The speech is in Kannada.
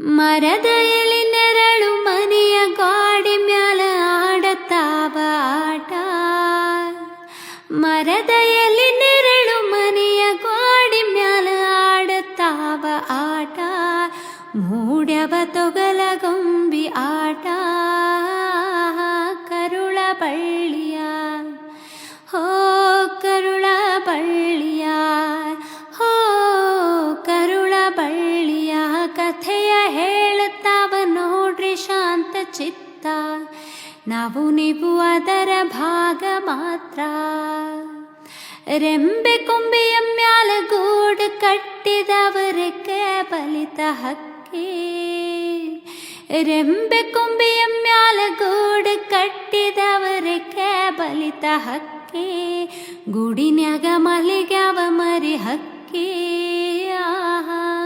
ಮರದ ಎಲಿ ನೆರಳು ಮನೆಯ ಗಾಡಿ ಮ್ಯಾಲ ಆಡತಾವ ಆಟ. ಮರದ ಎಲಿ ನೆರಳು ಮನೆಯ ಗಾಡಿ ಮ್ಯಾಲ ಆಡತಾವ ಆಟ. ಮೂಡ್ಯವ ತೊಗಲ ಗೊಂಬಿ ಆಟ ಕರುಳ ಬಳ್ಳಿಯ ಹೋ ಕರುಳ ಬಳ್ಳಿಯ ಹೋ ಕರುಳ ಬಳ್ಳಿಯ ಕಥೆಯ ಹೇಳುತ್ತಾವ ನೋಡ್ರಿ ಶಾಂತ ಚಿತ್ತ. ನಾವು ನೀವು ಅದರ ಭಾಗ ಮಾತ್ರ. ರೆಂಬೆ ಕೊಂಬೆಯ ಮ್ಯಾಲ ಗೂಡು ಕಟ್ಟಿದವರಕ್ಕೆ ಬಲಿತ ಹಕ್ಕಿ. ರೆಂಬೆ ಕೊಂಬೆಯ ಮ್ಯಾಲ ಗೂಡು ಕಟ್ಟಿದವರಕ್ಕೆ ಬಲಿತ ಹಕ್ಕಿ. ಗುಡಿನ್ಯಾಗ ಮಲಿಗ್ಯಾವ ಮರಿ ಹಕ್ಕಿ ಆಹಾ.